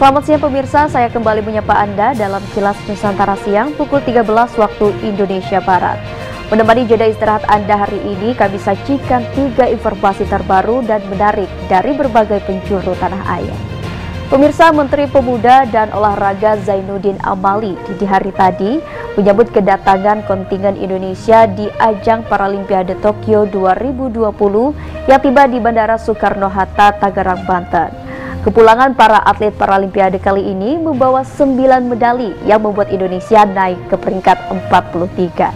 Selamat siang pemirsa, saya kembali menyapa Anda dalam Kilas Nusantara Siang pukul 13 waktu Indonesia Barat. Menemani jeda istirahat Anda hari ini, kami sajikan 3 informasi terbaru dan menarik dari berbagai penjuru tanah air. Pemirsa, Menteri Pemuda dan Olahraga Zainuddin Amali di hari tadi menyambut kedatangan kontingen Indonesia di ajang Paralimpiade Tokyo 2020 yang tiba di Bandara Soekarno-Hatta, Tangerang, Banten. Kepulangan para atlet Paralimpiade kali ini membawa 9 medali yang membuat Indonesia naik ke peringkat 43.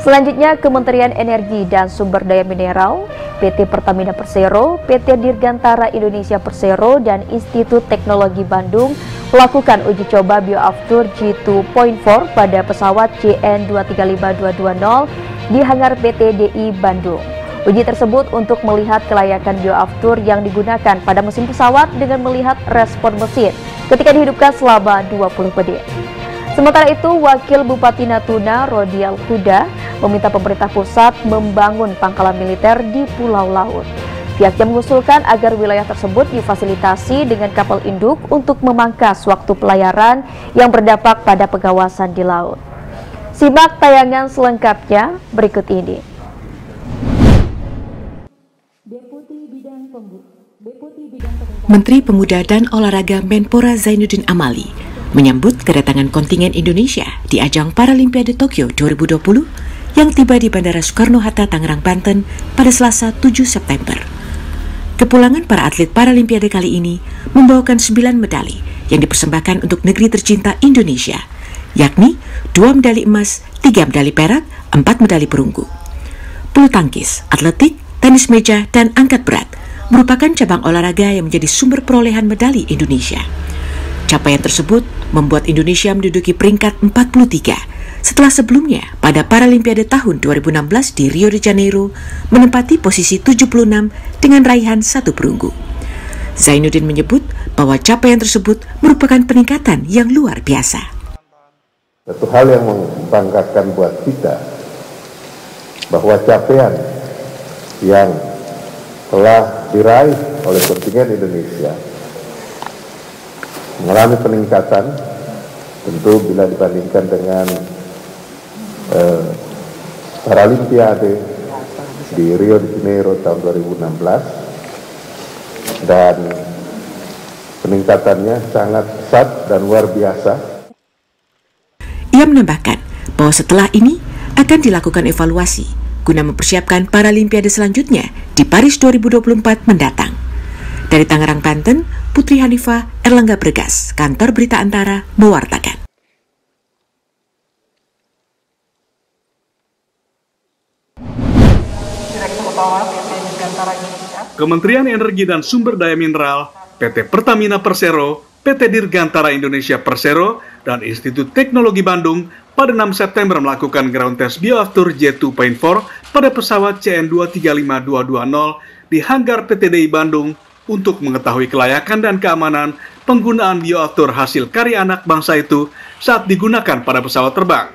Selanjutnya, Kementerian Energi dan Sumber Daya Mineral, PT Pertamina Persero, PT Dirgantara Indonesia Persero, dan Institut Teknologi Bandung melakukan uji coba Bioaftur G2.4 pada pesawat JN235220 di hangar PT DI Bandung. Uji tersebut untuk melihat kelayakan Bioaftur yang digunakan pada mesin pesawat dengan melihat respon mesin ketika dihidupkan selama 20 menit. Sementara itu, Wakil Bupati Natuna, Rodial Huda, meminta pemerintah pusat membangun pangkalan militer di Pulau Laut. Pihaknya mengusulkan agar wilayah tersebut difasilitasi dengan kapal induk untuk memangkas waktu pelayaran yang berdampak pada pengawasan di laut. Simak tayangan selengkapnya berikut ini. Menteri Pemuda dan Olahraga Menpora Zainuddin Amali menyambut kedatangan kontingen Indonesia di ajang Paralimpiade Tokyo 2020 yang tiba di Bandara Soekarno-Hatta, Tangerang, Banten pada Selasa 7 September. Kepulangan para atlet Paralimpiade kali ini membawakan 9 medali yang dipersembahkan untuk negeri tercinta Indonesia, yakni 2 medali emas, 3 medali perak, 4 medali perunggu. Bulu tangkis, atletik, tenis meja, dan angkat berat merupakan cabang olahraga yang menjadi sumber perolehan medali Indonesia. Capaian tersebut membuat Indonesia menduduki peringkat 43 setelah sebelumnya pada Paralimpiade tahun 2016 di Rio de Janeiro menempati posisi 76 dengan raihan 1 perunggu. Zainuddin menyebut bahwa capaian tersebut merupakan peningkatan yang luar biasa. Satu hal yang membanggakan buat kita bahwa capaian yang telah diraih oleh kontingen Indonesia mengalami peningkatan, tentu bila dibandingkan dengan Paralimpiade di Rio de Janeiro tahun 2016, dan peningkatannya sangat pesat dan luar biasa. Ia menambahkan bahwa setelah ini akan dilakukan evaluasi guna mempersiapkan Paralimpiade selanjutnya di Paris 2024 mendatang. Dari Tangerang, Banten, Putri Hanifah, Erlangga Bergas, Kantor Berita Antara, mewartakan. Kementerian Energi dan Sumber Daya Mineral, PT Pertamina Persero, PT Dirgantara Indonesia Persero, dan Institut Teknologi Bandung pada 6 September melakukan ground test Bioaftur J2.4 pada pesawat CN235220 di hangar PT DI Bandung untuk mengetahui kelayakan dan keamanan penggunaan bioaftur hasil karya anak bangsa itu saat digunakan pada pesawat terbang.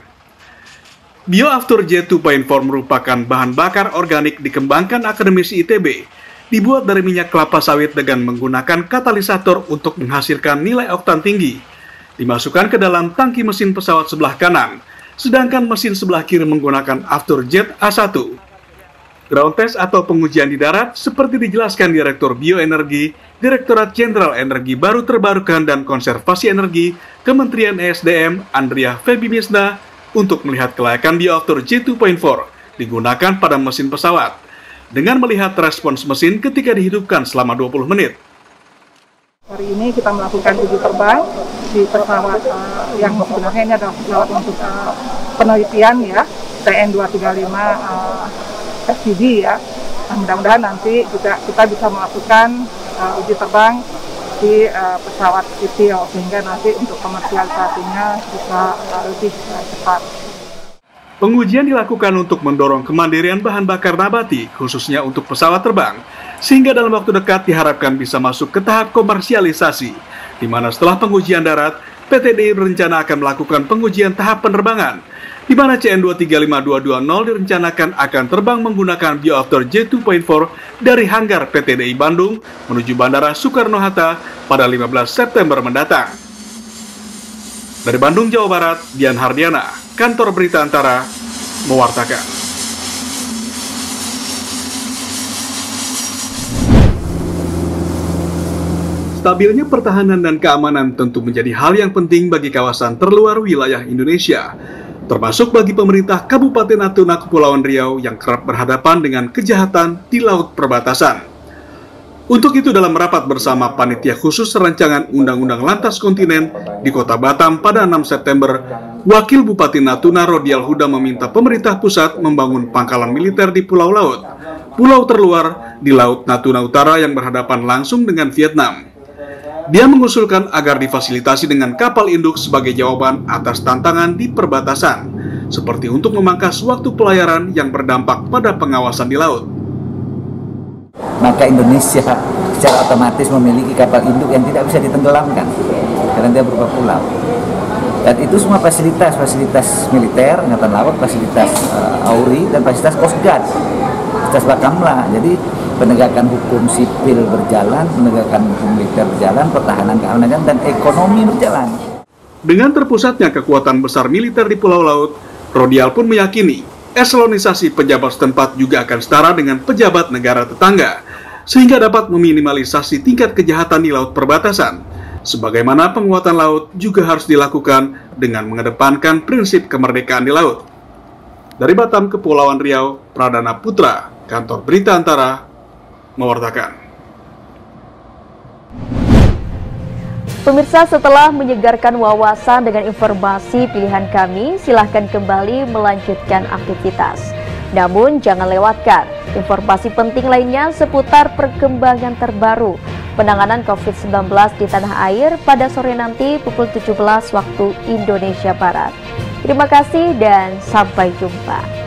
Bioaftur J2.4 merupakan bahan bakar organik dikembangkan akademisi ITB, dibuat dari minyak kelapa sawit dengan menggunakan katalisator untuk menghasilkan nilai oktan tinggi. Dimasukkan ke dalam tangki mesin pesawat sebelah kanan, sedangkan mesin sebelah kiri menggunakan Afturjet A1. Ground test atau pengujian di darat seperti dijelaskan Direktur Bioenergi, Direktorat Jenderal Energi Baru Terbarukan dan Konservasi Energi, Kementerian ESDM, Andrea Febimisna, untuk melihat kelayakan Bioaftur J2.4 digunakan pada mesin pesawat, dengan melihat respons mesin ketika dihidupkan selama 20 menit. Hari ini kita melakukan uji terbang di pesawat yang sebenarnya ini adalah pesawat untuk penelitian ya, CN235 FPV ya. Mudah-mudahan nanti juga kita bisa melakukan uji terbang di pesawat kecil sehingga nanti untuk komersialisasinya bisa lebih cepat. Pengujian dilakukan untuk mendorong kemandirian bahan bakar nabati, khususnya untuk pesawat terbang, sehingga dalam waktu dekat diharapkan bisa masuk ke tahap komersialisasi, di mana setelah pengujian darat, PT DI berencana akan melakukan pengujian tahap penerbangan, di mana CN235-220 direncanakan akan terbang menggunakan Bioftar J2.4 dari hanggar PT DI Bandung menuju Bandara Soekarno-Hatta pada 15 September mendatang. Dari Bandung, Jawa Barat, Dian Hardiana, Kantor Berita Antara, mewartakan. Stabilnya pertahanan dan keamanan tentu menjadi hal yang penting bagi kawasan terluar wilayah Indonesia, termasuk bagi pemerintah Kabupaten Natuna Kepulauan Riau yang kerap berhadapan dengan kejahatan di laut perbatasan. Untuk itu dalam rapat bersama Panitia Khusus Rancangan Undang-Undang Lantas Kontinen di Kota Batam pada 6 September, Wakil Bupati Natuna Rodial Huda meminta pemerintah pusat membangun pangkalan militer di Pulau Laut, pulau terluar di Laut Natuna Utara yang berhadapan langsung dengan Vietnam. Dia mengusulkan agar difasilitasi dengan kapal induk sebagai jawaban atas tantangan di perbatasan, seperti untuk memangkas waktu pelayaran yang berdampak pada pengawasan di laut. Maka Indonesia secara otomatis memiliki kapal induk yang tidak bisa ditenggelamkan, karena dia berupa pulau. Dan itu semua fasilitas militer, angkatan laut, fasilitas AURI, dan fasilitas Coast Guard, fasilitas Bakamla. Jadi penegakan hukum sipil berjalan, penegakan hukum militer berjalan, pertahanan keamanan dan ekonomi berjalan. Dengan terpusatnya kekuatan besar militer di Pulau Laut, Rodial pun meyakini eselonisasi pejabat setempat juga akan setara dengan pejabat negara tetangga, sehingga dapat meminimalisasi tingkat kejahatan di laut perbatasan. Sebagaimana penguatan laut juga harus dilakukan dengan mengedepankan prinsip kemerdekaan di laut. Dari Batam, Kepulauan Riau, Pradana Putra, Kantor Berita Antara, mewartakan. Pemirsa, setelah menyegarkan wawasan dengan informasi pilihan kami, silahkan kembali melanjutkan aktivitas. Namun jangan lewatkan informasi penting lainnya seputar perkembangan terbaru penanganan COVID-19 di tanah air pada sore nanti pukul 17 waktu Indonesia Barat. Terima kasih dan sampai jumpa.